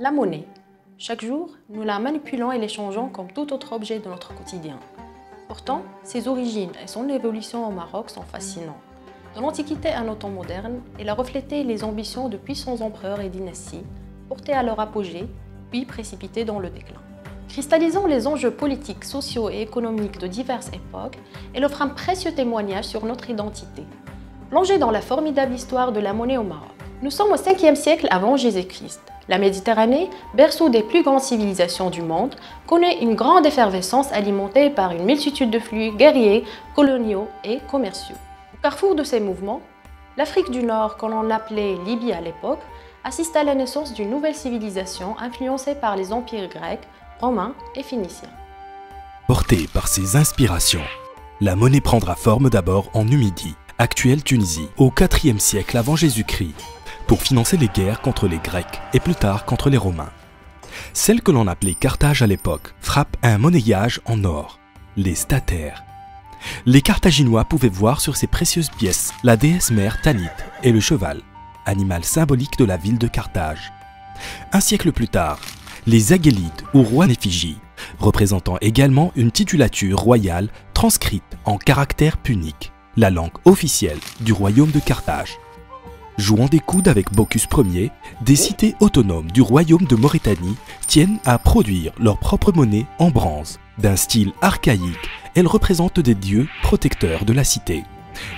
La monnaie. Chaque jour, nous la manipulons et l'échangeons comme tout autre objet de notre quotidien. Pourtant, ses origines et son évolution au Maroc sont fascinantes. De l'Antiquité à nos temps modernes, elle a reflété les ambitions de puissants empereurs et dynasties, portées à leur apogée, puis précipitées dans le déclin. Cristallisant les enjeux politiques, sociaux et économiques de diverses époques, elle offre un précieux témoignage sur notre identité. Plongée dans la formidable histoire de la monnaie au Maroc. Nous sommes au 5e siècle avant Jésus-Christ. La Méditerranée, berceau des plus grandes civilisations du monde, connaît une grande effervescence alimentée par une multitude de flux guerriers, coloniaux et commerciaux. Au carrefour de ces mouvements, l'Afrique du Nord, que l'on appelait Libye à l'époque, assiste à la naissance d'une nouvelle civilisation influencée par les empires grecs, romains et phéniciens. Portée par ses inspirations, la monnaie prendra forme d'abord en Numidie, actuelle Tunisie, au 4e siècle avant Jésus-Christ, pour financer les guerres contre les Grecs et plus tard contre les Romains. Celle que l'on appelait Carthage à l'époque frappe un monnayage en or, les statères. Les Carthaginois pouvaient voir sur ces précieuses pièces la déesse mère Tanit et le cheval, animal symbolique de la ville de Carthage. Un siècle plus tard, les Agélides ou rois d'effigie, représentant également une titulature royale transcrite en caractère punique, la langue officielle du royaume de Carthage. Jouant des coudes avec Bocchus Ier, des cités autonomes du royaume de Maurétanie tiennent à produire leur propre monnaie en bronze. D'un style archaïque, elle représente des dieux protecteurs de la cité,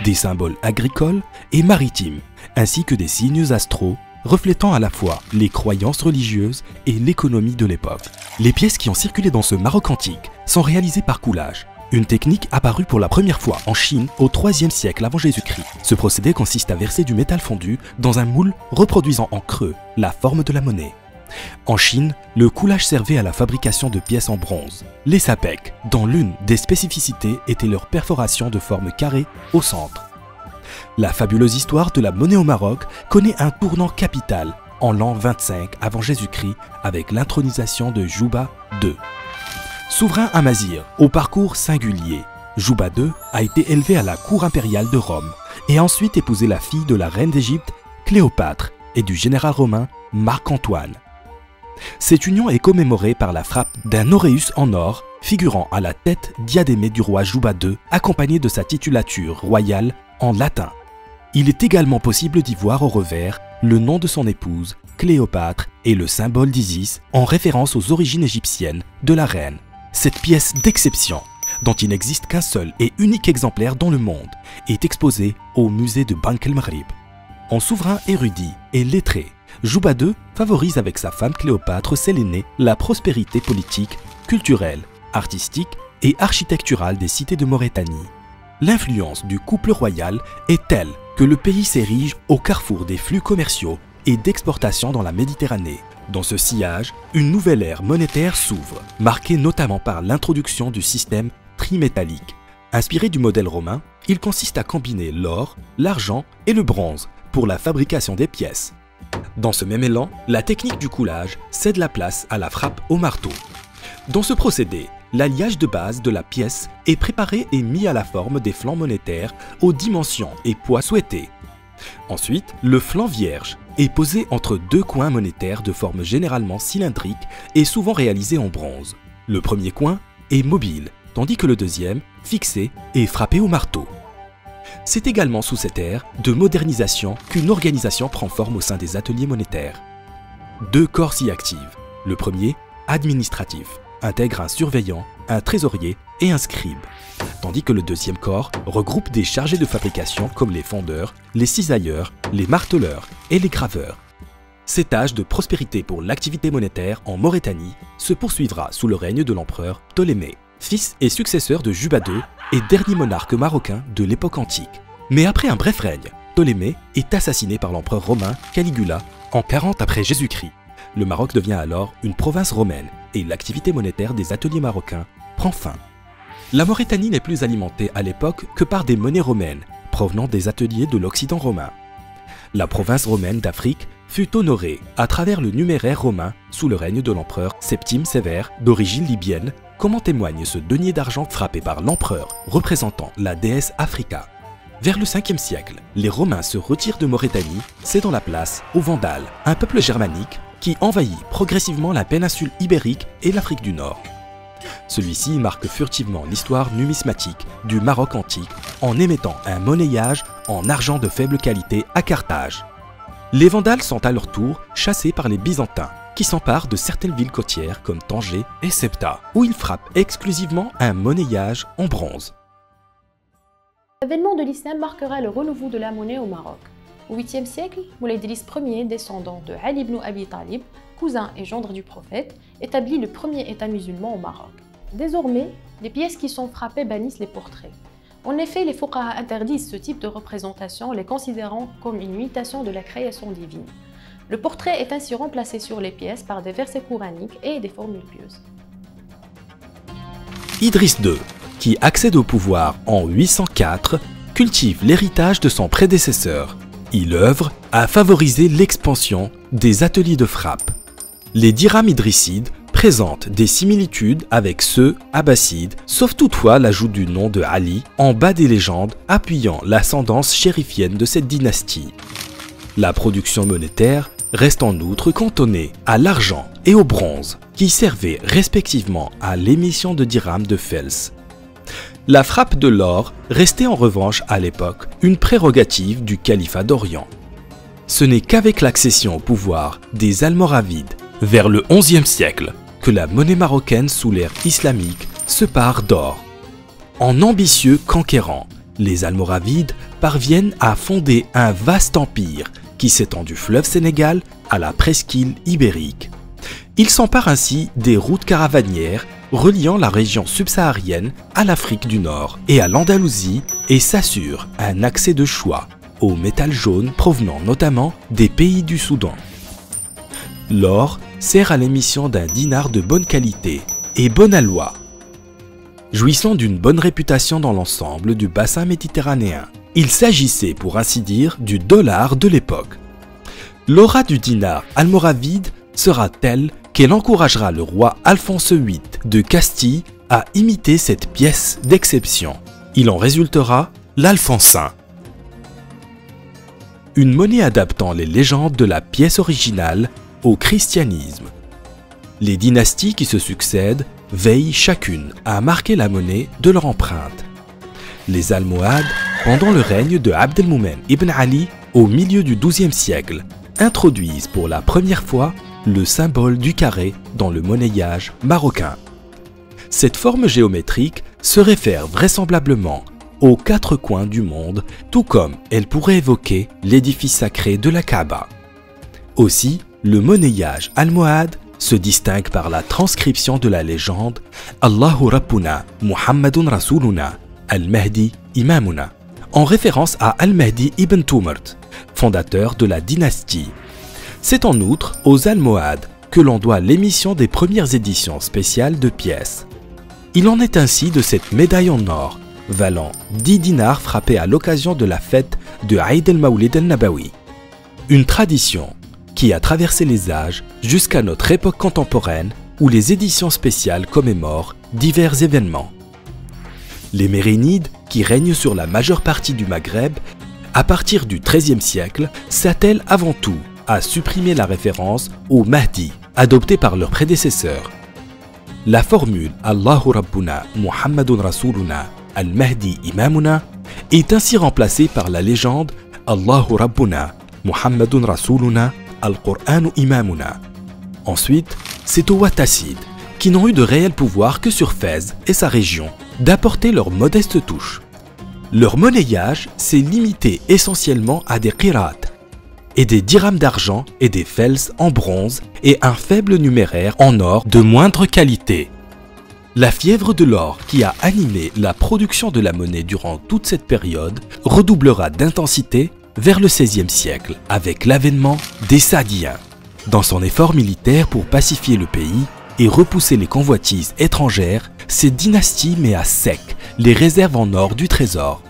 des symboles agricoles et maritimes, ainsi que des signes astraux reflétant à la fois les croyances religieuses et l'économie de l'époque. Les pièces qui ont circulé dans ce Maroc antique sont réalisées par coulage, une technique apparue pour la première fois en Chine au 3e siècle avant Jésus-Christ. Ce procédé consiste à verser du métal fondu dans un moule reproduisant en creux la forme de la monnaie. En Chine, le coulage servait à la fabrication de pièces en bronze. Les sapèques, dont l'une des spécificités était leur perforation de forme carrée au centre. La fabuleuse histoire de la monnaie au Maroc connaît un tournant capital en l'an 25 avant Jésus-Christ avec l'intronisation de Jouba II. Souverain amazigh au parcours singulier, Jouba II a été élevé à la cour impériale de Rome et a ensuite épousé la fille de la reine d'Égypte, Cléopâtre, et du général romain Marc-Antoine. Cette union est commémorée par la frappe d'un auréus en or figurant à la tête diadémée du roi Jouba II, accompagné de sa titulature royale en latin. Il est également possible d'y voir au revers le nom de son épouse, Cléopâtre, et le symbole d'Isis en référence aux origines égyptiennes de la reine. Cette pièce d'exception, dont il n'existe qu'un seul et unique exemplaire dans le monde, est exposée au musée de Bank el-Maghrib. En souverain érudit et lettré, Jouba II favorise avec sa femme Cléopâtre Sélénée la prospérité politique, culturelle, artistique et architecturale des cités de Maurétanie. L'influence du couple royal est telle que le pays s'érige au carrefour des flux commerciaux et d'exportation dans la Méditerranée. Dans ce sillage, une nouvelle ère monétaire s'ouvre, marquée notamment par l'introduction du système trimétallique. Inspiré du modèle romain, il consiste à combiner l'or, l'argent et le bronze pour la fabrication des pièces. Dans ce même élan, la technique du coulage cède la place à la frappe au marteau. Dans ce procédé, l'alliage de base de la pièce est préparé et mis à la forme des flancs monétaires aux dimensions et poids souhaités. Ensuite, le flanc vierge est posé entre deux coins monétaires de forme généralement cylindrique et souvent réalisés en bronze. Le premier coin est mobile, tandis que le deuxième, fixé, est frappé au marteau. C'est également sous cette ère de modernisation qu'une organisation prend forme au sein des ateliers monétaires. Deux corps s'y activent. Le premier, administratif, intègre un surveillant, un trésorier et un scribe, tandis que le deuxième corps regroupe des chargés de fabrication comme les fondeurs, les cisailleurs, les marteleurs et les graveurs. Cet âge de prospérité pour l'activité monétaire en Maurétanie se poursuivra sous le règne de l'empereur Ptolémée, fils et successeur de Jouba II et dernier monarque marocain de l'époque antique. Mais après un bref règne, Ptolémée est assassiné par l'empereur romain Caligula en 40 après Jésus-Christ. Le Maroc devient alors une province romaine et l'activité monétaire des ateliers marocains prend fin. La Maurétanie n'est plus alimentée à l'époque que par des monnaies romaines provenant des ateliers de l'Occident romain. La province romaine d'Afrique fut honorée à travers le numéraire romain sous le règne de l'empereur Septime Sévère, d'origine libyenne, comme en témoigne ce denier d'argent frappé par l'empereur représentant la déesse Africa. Vers le 5e siècle, les Romains se retirent de Maurétanie, cédant la place aux Vandales, un peuple germanique qui envahit progressivement la péninsule ibérique et l'Afrique du Nord. Celui-ci marque furtivement l'histoire numismatique du Maroc antique en émettant un monnayage en argent de faible qualité à Carthage. Les Vandales sont à leur tour chassés par les Byzantins, qui s'emparent de certaines villes côtières comme Tanger et Ceuta, où ils frappent exclusivement un monnayage en bronze. L'avènement de l'islam marquera le renouveau de la monnaie au Maroc. Au 8e siècle, Moulay Idriss Ier, descendant de Ali ibn Abi Talib, cousin et gendre du prophète, établit le premier État musulman au Maroc. Désormais, les pièces qui sont frappées bannissent les portraits. En effet, les fuqaha interdisent ce type de représentation, les considérant comme une imitation de la création divine. Le portrait est ainsi remplacé sur les pièces par des versets coraniques et des formules pieuses. Idriss II, qui accède au pouvoir en 804, cultive l'héritage de son prédécesseur. Il œuvre à favoriser l'expansion des ateliers de frappe. Les dirhams idrissides présentent des similitudes avec ceux abbassides, sauf toutefois l'ajout du nom de Ali en bas des légendes appuyant l'ascendance chérifienne de cette dynastie. La production monétaire reste en outre cantonnée à l'argent et au bronze, qui servaient respectivement à l'émission de dirhams de Fels. La frappe de l'or restait en revanche à l'époque une prérogative du califat d'Orient. Ce n'est qu'avec l'accession au pouvoir des Almoravides vers le XIe siècle que la monnaie marocaine sous l'ère islamique se pare d'or. En ambitieux conquérants, les Almoravides parviennent à fonder un vaste empire qui s'étend du fleuve Sénégal à la presqu'île ibérique. Ils s'emparent ainsi des routes caravanières reliant la région subsaharienne à l'Afrique du Nord et à l'Andalousie et s'assurent un accès de choix au métal jaune provenant notamment des pays du Soudan. L'or sert à l'émission d'un dinar de bonne qualité et bon aloi. Jouissant d'une bonne réputation dans l'ensemble du bassin méditerranéen, il s'agissait pour ainsi dire du dollar de l'époque. L'aura du dinar almoravide sera telle qu'elle encouragera le roi Alphonse VIII de Castille à imiter cette pièce d'exception. Il en résultera l'alfonsin. Une monnaie adaptant les légendes de la pièce originale au christianisme. Les dynasties qui se succèdent veillent chacune à marquer la monnaie de leur empreinte. Les Almohades, pendant le règne de Abd el-Moumen ibn Ali au milieu du XIIe siècle, introduisent pour la première fois le symbole du carré dans le monnayage marocain. Cette forme géométrique se réfère vraisemblablement aux quatre coins du monde, tout comme elle pourrait évoquer l'édifice sacré de la Kaaba. Aussi, le monnayage almohade se distingue par la transcription de la légende Allahu Rabbuna Muhammadun Rasuluna Al-Mahdi Imamuna, en référence à Al-Mahdi ibn Tumurt, fondateur de la dynastie. C'est en outre aux Almohades que l'on doit l'émission des premières éditions spéciales de pièces. Il en est ainsi de cette médaille en or, valant 10 dinars frappés à l'occasion de la fête de Aïd el-Mawlid el-Nabawi. Une tradition qui a traversé les âges jusqu'à notre époque contemporaine où les éditions spéciales commémorent divers événements. Les Mérinides, qui règnent sur la majeure partie du Maghreb, à partir du XIIIe siècle, s'attellent avant tout à supprimer la référence au Mahdi, adoptée par leurs prédécesseurs. La formule Allahu Rabbuna Muhammadun Rasuluna Al-Mahdi Imamuna est ainsi remplacée par la légende Allahu Rabbuna Muhammadun Rasuluna Al-Qur'anu Imamuna. Ensuite, c'est aux Wattassides, qui n'ont eu de réel pouvoir que sur Fès et sa région, d'apporter leur modeste touche. Leur monnayage s'est limité essentiellement à des qirats, et des dirhams d'argent et des fels en bronze et un faible numéraire en or de moindre qualité. La fièvre de l'or qui a animé la production de la monnaie durant toute cette période redoublera d'intensité vers le XVIe siècle avec l'avènement des Saadiens. Dans son effort militaire pour pacifier le pays et repousser les convoitises étrangères, cette dynastie met à sec les réserves en or du trésor.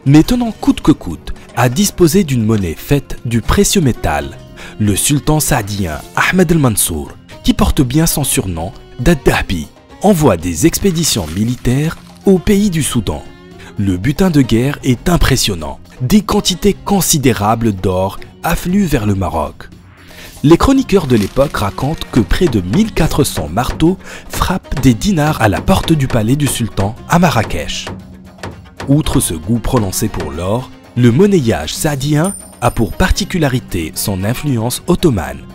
Mais tenant coûte que coûte à disposer d'une monnaie faite du précieux métal, le sultan saadien Ahmed el-Mansour, qui porte bien son surnom d'Ad-Dahbi, envoie des expéditions militaires au pays du Soudan, Le butin de guerre est impressionnant. Des quantités considérables d'or affluent vers le Maroc. Les chroniqueurs de l'époque racontent que près de 1400 marteaux frappent des dinars à la porte du palais du sultan à Marrakech. Outre ce goût prononcé pour l'or, le monnayage saadien a pour particularité son influence ottomane.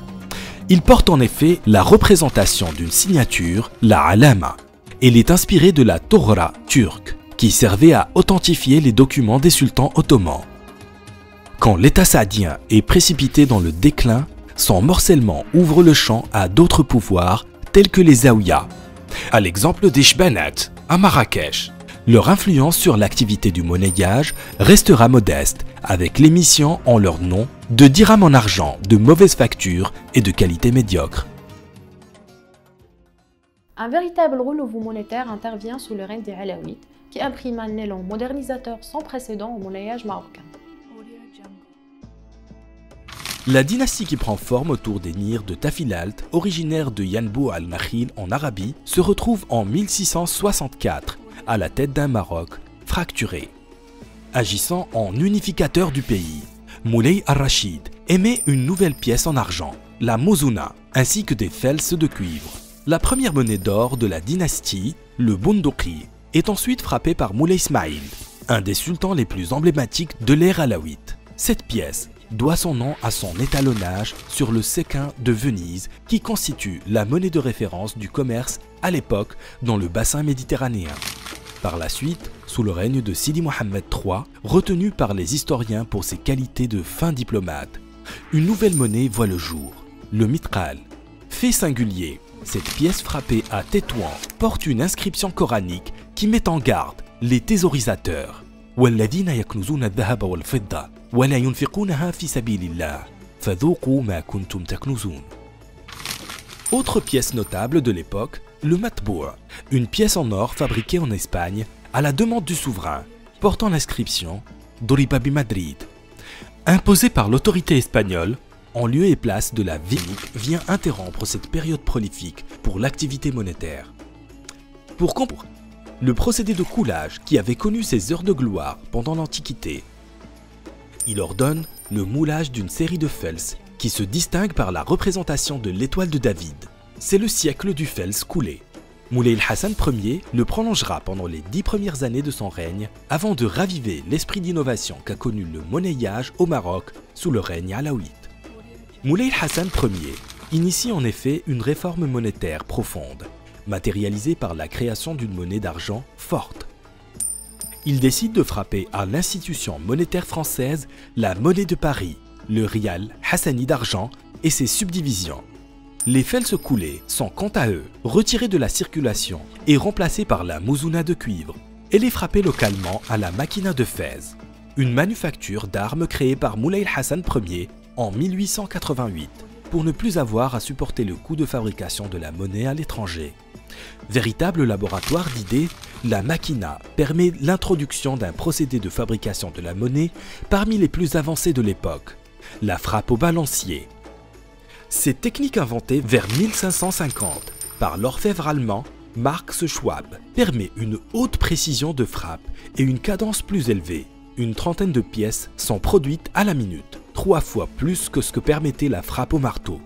Il porte en effet la représentation d'une signature, la alama. Elle est inspirée de la Torah turque, qui servait à authentifier les documents des sultans ottomans. Quand l'État saadien est précipité dans le déclin, son morcellement ouvre le champ à d'autres pouvoirs tels que les Zaouïas, à l'exemple des Shbanat à Marrakech. Leur influence sur l'activité du monnayage restera modeste, avec l'émission en leur nom de dirhams en argent de mauvaise facture et de qualité médiocre. Un véritable renouveau monétaire intervient sous le règne des Alaouites, qui imprime un élan modernisateur sans précédent au monnayage marocain. La dynastie qui prend forme autour des Nirs de Tafilalt, originaire de Yanbu al-Nakhil en Arabie, se retrouve en 1664 à la tête d'un Maroc fracturé. Agissant en unificateur du pays, Moulay al-Rachid émet une nouvelle pièce en argent, la Mouzouna, ainsi que des fels de cuivre. La première monnaie d'or de la dynastie, le Boundouki, est ensuite frappée par Moulay Ismail, un des sultans les plus emblématiques de l'ère alaouite. Cette pièce doit son nom à son étalonnage sur le séquin de Venise qui constitue la monnaie de référence du commerce à l'époque dans le bassin méditerranéen. Par la suite, sous le règne de Sidi Mohammed III, retenu par les historiens pour ses qualités de fin diplomate, une nouvelle monnaie voit le jour, le mitral. Fait singulier, cette pièce frappée à Tétouan porte une inscription coranique qui met en garde les thésaurisateurs. وَالَّذِينَ يَكْنُزُونَ الذَّهَبَ وَالْفِضَّةَ وَلَا يُنْفِقُونَهَا فِي سَبِيلِ اللَّهِ فَذُوقُوا مَا كُنْتُمْ تَكْنُزُونَ. Autre pièce notable de l'époque, le matbou', une pièce en or fabriquée en Espagne à la demande du souverain, portant l'inscription Doriba bi Madrid. Imposée par l'autorité espagnole, en lieu et place de la ville, vient interrompre cette période prolifique pour l'activité monétaire. Pour comprendre le procédé de coulage qui avait connu ses heures de gloire pendant l'Antiquité, il ordonne le moulage d'une série de fels qui se distingue par la représentation de l'étoile de David. C'est le siècle du fels coulé. Moulay Hassan Ier le prolongera pendant les 10 premières années de son règne avant de raviver l'esprit d'innovation qu'a connu le monnayage au Maroc sous le règne alaouite. Moulay Hassan Ier initie en effet une réforme monétaire profonde, matérialisée par la création d'une monnaie d'argent forte. Il décide de frapper à l'institution monétaire française la monnaie de Paris, le rial hassani d'argent et ses subdivisions. Les fels coulés sont quant à eux retirés de la circulation et remplacés par la mouzouna de cuivre. Elle est frappée localement à la maquina de Fès, une manufacture d'armes créée par Moulay Hassan Ier en 1888 pour ne plus avoir à supporter le coût de fabrication de la monnaie à l'étranger. Véritable laboratoire d'idées, la maquina permet l'introduction d'un procédé de fabrication de la monnaie parmi les plus avancés de l'époque, la frappe au balancier. Cette technique inventée vers 1550 par l'orfèvre allemand Marx Schwab permet une haute précision de frappe et une cadence plus élevée. Une trentaine de pièces sont produites à la minute, 3 fois plus que ce que permettait la frappe au marteau.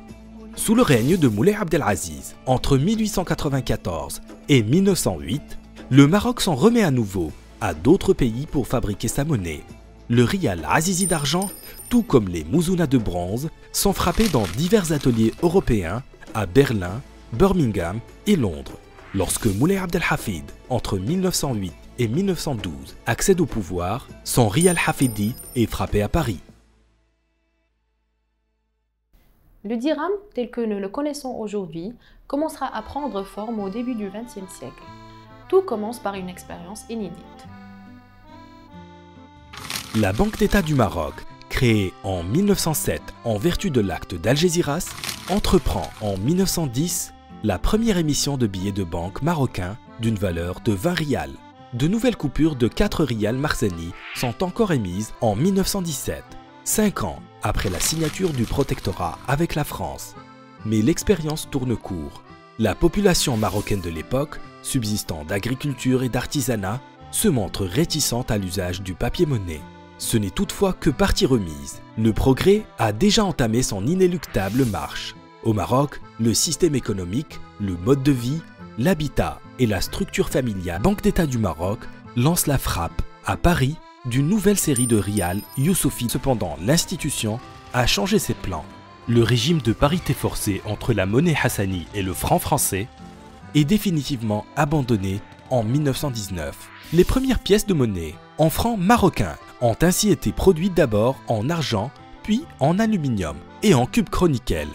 Sous le règne de Moulay Abdelaziz, entre 1894 et 1908, le Maroc s'en remet à nouveau à d'autres pays pour fabriquer sa monnaie. Le rial azizi d'argent, tout comme les mouzounas de bronze, sont frappés dans divers ateliers européens à Berlin, Birmingham et Londres. Lorsque Moulay Abdelhafid, entre 1908 et 1912, accède au pouvoir, son rial hafidi est frappé à Paris. Le dirham, tel que nous le connaissons aujourd'hui, commencera à prendre forme au début du XXe siècle. Tout commence par une expérience inédite. La Banque d'État du Maroc, créée en 1907 en vertu de l'acte d'Algésiras, entreprend en 1910 la première émission de billets de banque marocains d'une valeur de 20 rials. De nouvelles coupures de 4 rials marzani sont encore émises en 1917, 5 ans après la signature du protectorat avec la France. Mais l'expérience tourne court. La population marocaine de l'époque, subsistant d'agriculture et d'artisanat, se montre réticente à l'usage du papier-monnaie. Ce n'est toutefois que partie remise. Le progrès a déjà entamé son inéluctable marche. Au Maroc, le système économique, le mode de vie, l'habitat et la structure familiale Banque d'État du Maroc lance la frappe à Paris d'une nouvelle série de rials Youssoufi. Cependant, l'institution a changé ses plans. Le régime de parité forcée entre la monnaie hassani et le franc français est définitivement abandonné en 1919. Les premières pièces de monnaie en francs marocains ont ainsi été produites d'abord en argent, puis en aluminium et en cube chroniquel.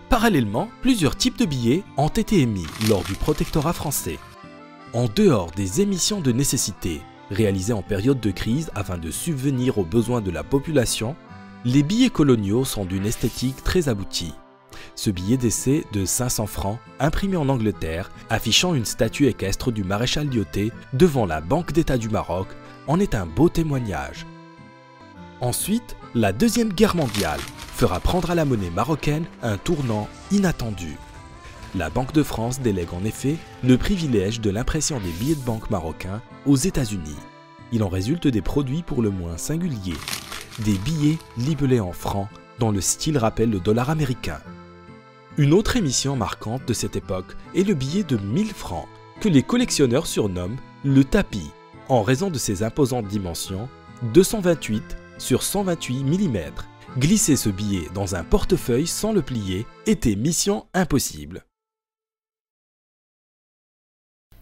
Parallèlement, plusieurs types de billets ont été émis lors du protectorat français. En dehors des émissions de nécessité réalisées en période de crise afin de subvenir aux besoins de la population, les billets coloniaux sont d'une esthétique très aboutie. Ce billet d'essai de 500 francs, imprimé en Angleterre, affichant une statue équestre du maréchal Lyautey devant la Banque d'État du Maroc, en est un beau témoignage. Ensuite, la Deuxième Guerre mondiale fera prendre à la monnaie marocaine un tournant inattendu. La Banque de France délègue en effet le privilège de l'impression des billets de banque marocains aux États-Unis. Il en résulte des produits pour le moins singuliers, des billets libellés en francs dont le style rappelle le dollar américain. Une autre émission marquante de cette époque est le billet de 1000 francs, que les collectionneurs surnomment le tapis, en raison de ses imposantes dimensions, 228 sur 128 mm. Glisser ce billet dans un portefeuille sans le plier était mission impossible.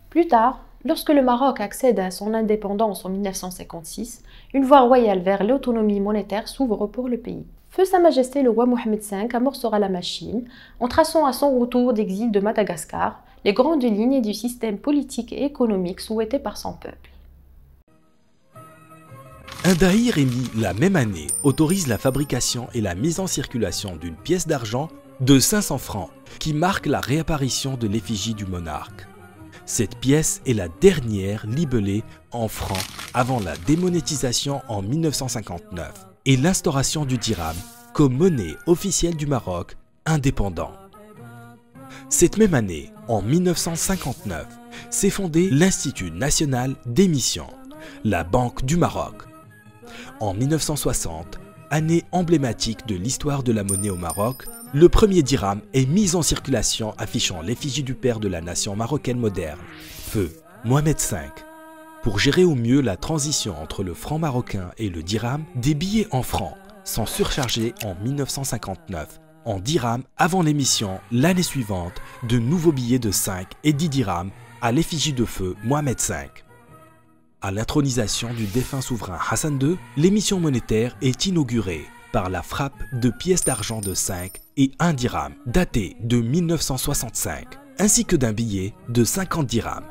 Plus tard, lorsque le Maroc accède à son indépendance en 1956, une voie royale vers l'autonomie monétaire s'ouvre pour le pays. Feu Sa Majesté le roi Mohamed V amorcera la machine en traçant à son retour d'exil de Madagascar les grandes lignes du système politique et économique souhaité par son peuple. Un daïr émis la même année autorise la fabrication et la mise en circulation d'une pièce d'argent de 500 francs qui marque la réapparition de l'effigie du monarque. Cette pièce est la dernière libellée en francs avant la démonétisation en 1959 et l'instauration du dirham comme monnaie officielle du Maroc indépendant. Cette même année, en 1959, s'est fondé l'Institut national d'émission, la Banque du Maroc. En 1960, année emblématique de l'histoire de la monnaie au Maroc, le premier dirham est mis en circulation affichant l'effigie du père de la nation marocaine moderne, feu Mohamed V. Pour gérer au mieux la transition entre le franc marocain et le dirham, des billets en francs sont surchargés en 1959 en dirhams avant l'émission l'année suivante de nouveaux billets de 5 et 10 dirhams à l'effigie de feu Mohamed V. À l'intronisation du défunt souverain Hassan II, l'émission monétaire est inaugurée par la frappe de pièces d'argent de 5 et 1 dirham, datée de 1965, ainsi que d'un billet de 50 dirhams.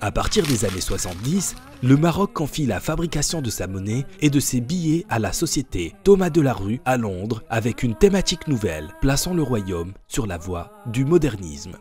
À partir des années 70, le Maroc confie la fabrication de sa monnaie et de ses billets à la société Thomas Delarue à Londres avec une thématique nouvelle, plaçant le royaume sur la voie du modernisme.